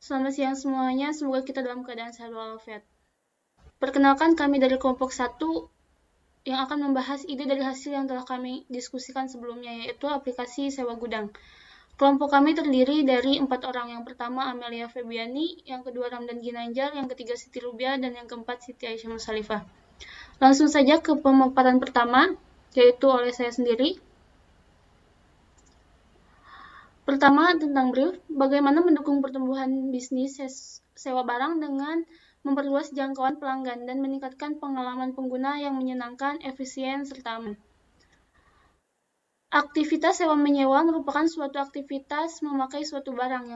Selamat siang semuanya, semoga kita dalam keadaan sehat walafiat. Perkenalkan kami dari kelompok 1 yang akan membahas ide dari hasil yang telah kami diskusikan sebelumnya, yaitu aplikasi sewa gudang. Kelompok kami terdiri dari 4 orang. Yang pertama Amelia Febiani, yang kedua Ramdan Ginanjar, yang ketiga Siti Rubia, dan yang keempat Siti Aisyah Musalifah. Langsung saja ke pemaparan pertama, yaitu oleh saya sendiri. Pertama, tentang brief, bagaimana mendukung pertumbuhan bisnis sewa barang dengan memperluas jangkauan pelanggan dan meningkatkan pengalaman pengguna yang menyenangkan, efisien, serta aman. Aktivitas sewa-menyewa merupakan suatu aktivitas memakai suatu barang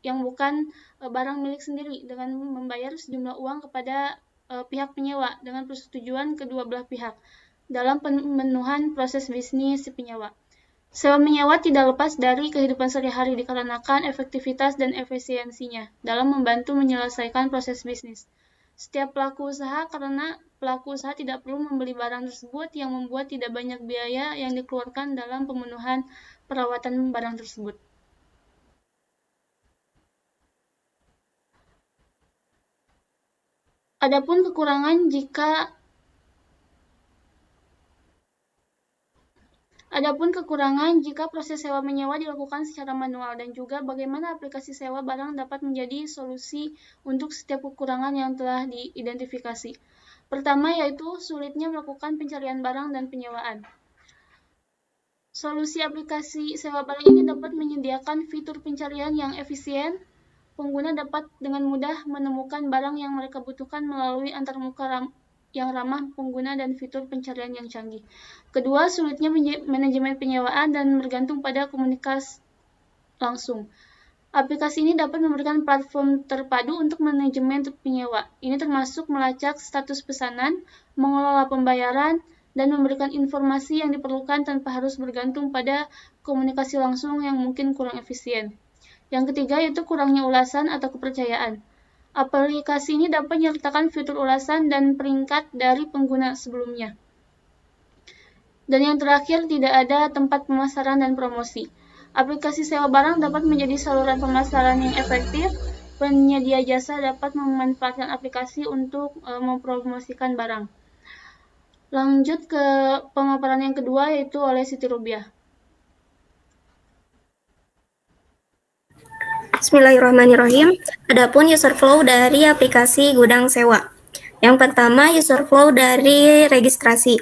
yang bukan barang milik sendiri dengan membayar sejumlah uang kepada pihak penyewa dengan persetujuan kedua belah pihak dalam pemenuhan proses bisnis si penyewa. Sewa-menyewa tidak lepas dari kehidupan sehari-hari dikarenakan efektivitas dan efisiensinya dalam membantu menyelesaikan proses bisnis. Setiap pelaku usaha karena pelaku usaha tidak perlu membeli barang tersebut yang membuat tidak banyak biaya yang dikeluarkan dalam pemenuhan perawatan barang tersebut. Adapun kekurangan jika proses sewa-menyewa dilakukan secara manual dan juga bagaimana aplikasi sewa barang dapat menjadi solusi untuk setiap kekurangan yang telah diidentifikasi. Pertama yaitu sulitnya melakukan pencarian barang dan penyewaan. Solusi aplikasi sewa barang ini dapat menyediakan fitur pencarian yang efisien. Pengguna dapat dengan mudah menemukan barang yang mereka butuhkan melalui antarmuka yang ramah pengguna dan fitur pencarian yang canggih. Kedua, sulitnya manajemen penyewaan dan bergantung pada komunikasi langsung. Aplikasi ini dapat memberikan platform terpadu untuk manajemen penyewa. Ini termasuk melacak status pesanan, mengelola pembayaran, dan memberikan informasi yang diperlukan tanpa harus bergantung pada komunikasi langsung yang mungkin kurang efisien. Yang ketiga yaitu kurangnya ulasan atau kepercayaan. Aplikasi ini dapat menyertakan fitur ulasan dan peringkat dari pengguna sebelumnya. Dan yang terakhir, tidak ada tempat pemasaran dan promosi. Aplikasi sewa barang dapat menjadi saluran pemasaran yang efektif. Penyedia jasa dapat memanfaatkan aplikasi untuk mempromosikan barang. Lanjut ke pemaparan yang kedua yaitu oleh Siti Rubiah. Bismillahirrahmanirrahim. Adapun user flow dari aplikasi gudang sewa. Yang pertama, user flow dari registrasi.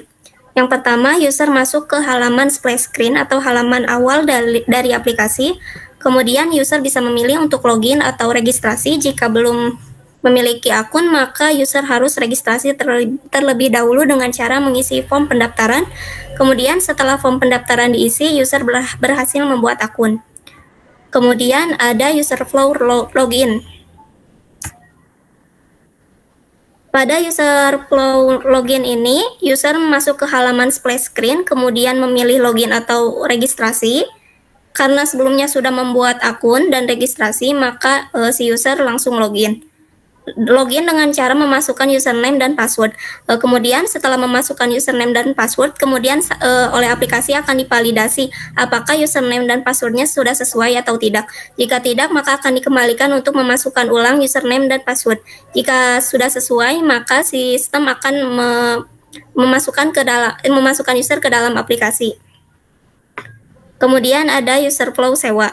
Yang pertama, user masuk ke halaman splash screen atau halaman awal dari aplikasi. Kemudian user bisa memilih untuk login atau registrasi. Jika belum memiliki akun, maka user harus registrasi terlebih dahulu dengan cara mengisi form pendaftaran. Kemudian setelah form pendaftaran diisi, user berhasil membuat akun. Kemudian ada user flow login. Pada user flow login ini, user masuk ke halaman splash screen, kemudian memilih login atau registrasi. Karena sebelumnya sudah membuat akun dan registrasi, maka si user langsung login. Login dengan cara memasukkan username dan password. Kemudian setelah memasukkan username dan password, kemudian oleh aplikasi akan divalidasi apakah username dan passwordnya sudah sesuai atau tidak. Jika tidak, maka akan dikembalikan untuk memasukkan ulang username dan password. Jika sudah sesuai, maka sistem akan memasukkan user ke dalam aplikasi. Kemudian ada user flow sewa.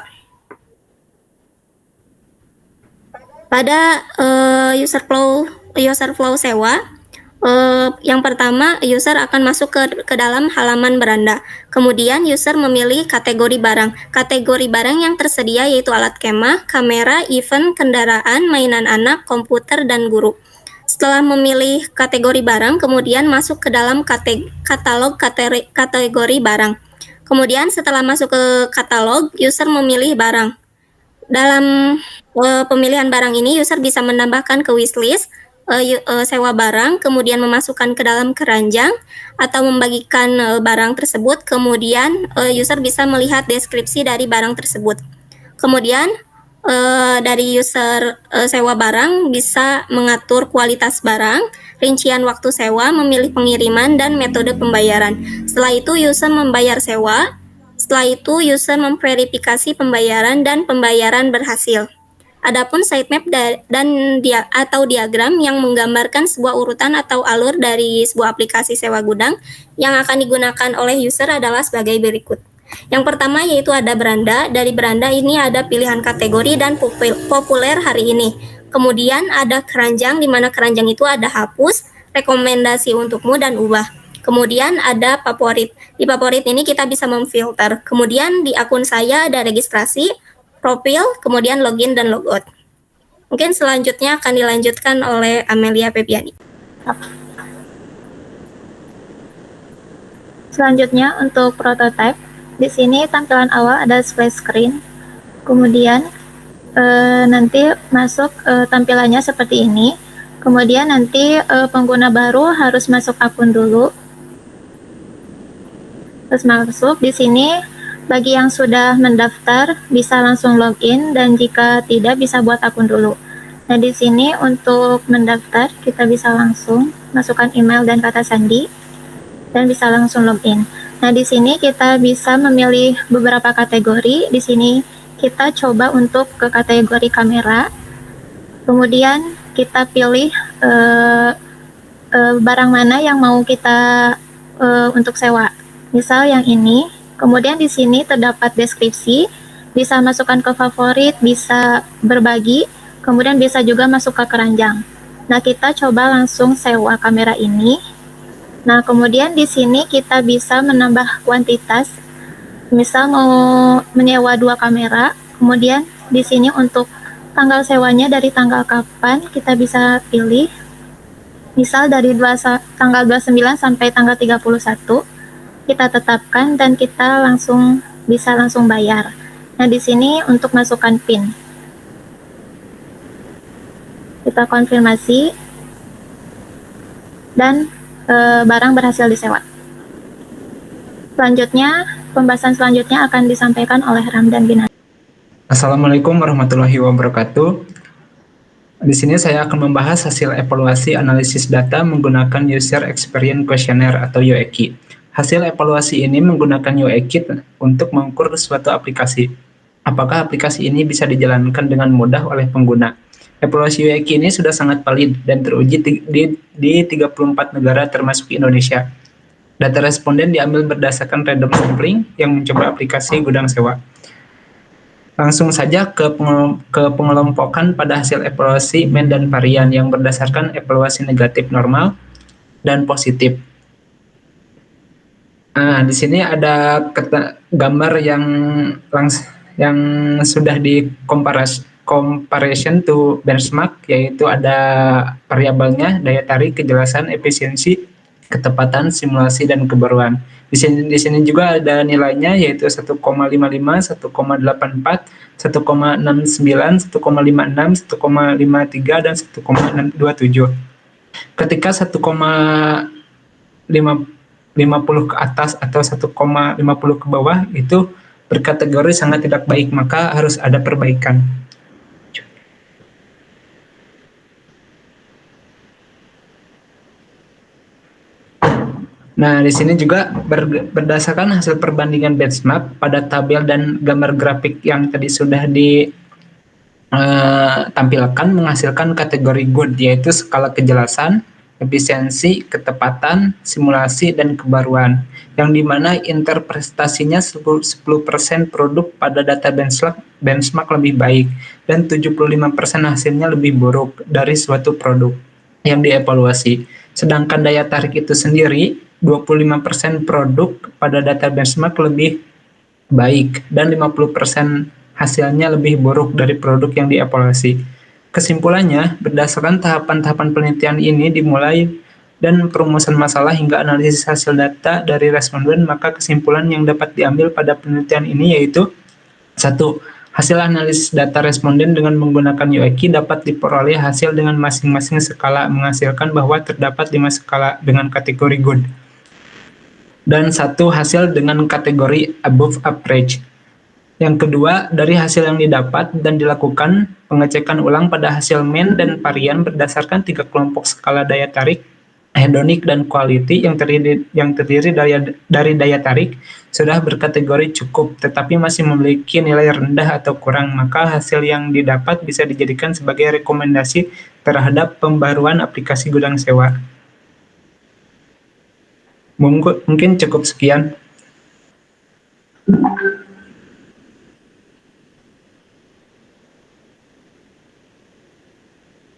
Pada user flow sewa, yang pertama user akan masuk ke dalam halaman beranda. Kemudian user memilih kategori barang. Kategori barang yang tersedia yaitu alat kemah, kamera, event, kendaraan, mainan anak, komputer, dan guru. Setelah memilih kategori barang, kemudian masuk ke dalam katalog kategori barang. Kemudian setelah masuk ke katalog, user memilih barang. Dalam pemilihan barang ini, user bisa menambahkan ke wishlist, sewa barang, kemudian memasukkan ke dalam keranjang, atau membagikan barang tersebut. Kemudian user bisa melihat deskripsi dari barang tersebut. Kemudian dari user sewa barang bisa mengatur kualitas barang, rincian waktu sewa, memilih pengiriman, dan metode pembayaran. Setelah itu user membayar sewa. Setelah itu, user memverifikasi pembayaran dan pembayaran berhasil. Adapun sitemap atau diagram yang menggambarkan sebuah urutan atau alur dari sebuah aplikasi sewa gudang yang akan digunakan oleh user adalah sebagai berikut. Yang pertama yaitu ada beranda. Dari beranda ini ada pilihan kategori dan populer hari ini. Kemudian ada keranjang, di mana keranjang itu ada hapus, rekomendasi untukmu, dan ubah. Kemudian ada favorit. Di favorit ini kita bisa memfilter. Kemudian di akun saya ada registrasi, profil, kemudian login dan logout. Mungkin selanjutnya akan dilanjutkan oleh Amelia Pepiani. Selanjutnya untuk prototype, di sini tampilan awal ada splash screen. Kemudian nanti masuk tampilannya seperti ini. Kemudian nanti pengguna baru harus masuk akun dulu. Terus masuk di sini, bagi yang sudah mendaftar bisa langsung login, dan jika tidak bisa buat akun dulu. Nah, di sini untuk mendaftar kita bisa langsung masukkan email dan kata sandi dan bisa langsung login. Nah, di sini kita bisa memilih beberapa kategori. Di sini kita coba untuk ke kategori kamera. Kemudian kita pilih barang mana yang mau kita untuk sewa. Misal yang ini. Kemudian di sini terdapat deskripsi, bisa masukkan ke favorit, bisa berbagi, kemudian bisa juga masuk ke keranjang. Nah, kita coba langsung sewa kamera ini. Nah, kemudian di sini kita bisa menambah kuantitas. Misal mau menyewa 2 kamera, kemudian di sini untuk tanggal sewanya dari tanggal kapan kita bisa pilih. Misal dari tanggal 29 sampai tanggal 31. Kita tetapkan dan kita bisa langsung bayar. Nah, di sini untuk masukkan PIN. Kita konfirmasi dan barang berhasil disewa. Selanjutnya, pembahasan selanjutnya akan disampaikan oleh Ramdan Binan. Assalamualaikum warahmatullahi wabarakatuh. Di sini saya akan membahas hasil evaluasi analisis data menggunakan User Experience Questionnaire atau UEQ. Hasil evaluasi ini menggunakan UEQ untuk mengukur suatu aplikasi. Apakah aplikasi ini bisa dijalankan dengan mudah oleh pengguna? Evaluasi UEQ ini sudah sangat valid dan teruji di 34 negara termasuk Indonesia. Data responden diambil berdasarkan random sampling yang mencoba aplikasi gudang sewa. Langsung saja ke pengelompokan pada hasil evaluasi mean dan varian yang berdasarkan evaluasi negatif, normal, dan positif. Nah, di sini ada gambar yang sudah di comparison to benchmark, yaitu ada variabelnya, daya tarik, kejelasan, efisiensi, ketepatan, simulasi, dan kebaruan. Di sini juga ada nilainya, yaitu 1,55, 1,84, 1,69, 1,56, 1,53, dan 1,27. Ketika 1,50 ke atas atau 1,50 ke bawah itu berkategori sangat tidak baik, maka harus ada perbaikan. Nah, di sini juga berdasarkan hasil perbandingan benchmark pada tabel dan gambar grafik yang tadi sudah ditampilkan menghasilkan kategori good, yaitu skala kejelasan, efisiensi, ketepatan, simulasi, dan kebaruan, yang dimana interpretasinya 10% produk pada data benchmark lebih baik, dan 75% hasilnya lebih buruk dari suatu produk yang dievaluasi. Sedangkan daya tarik itu sendiri, 25% produk pada data benchmark lebih baik, dan 50% hasilnya lebih buruk dari produk yang dievaluasi. Kesimpulannya, berdasarkan tahapan-tahapan penelitian ini dimulai dan perumusan masalah hingga analisis hasil data dari responden, maka kesimpulan yang dapat diambil pada penelitian ini yaitu 1. Hasil analisis data responden dengan menggunakan UEQ dapat diperoleh hasil dengan masing-masing skala, menghasilkan bahwa terdapat 5 skala dengan kategori good dan 1 hasil dengan kategori above average. Yang kedua, dari hasil yang didapat dan dilakukan pengecekan ulang pada hasil mean dan varian berdasarkan 3 kelompok skala daya tarik hedonic dan quality yang terdiri dari daya tarik sudah berkategori cukup tetapi masih memiliki nilai rendah atau kurang, maka hasil yang didapat bisa dijadikan sebagai rekomendasi terhadap pembaruan aplikasi gudang sewa. Mungkin cukup sekian.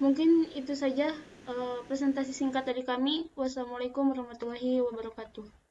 Mungkin itu saja presentasi singkat dari kami. Wassalamualaikum warahmatullahi wabarakatuh.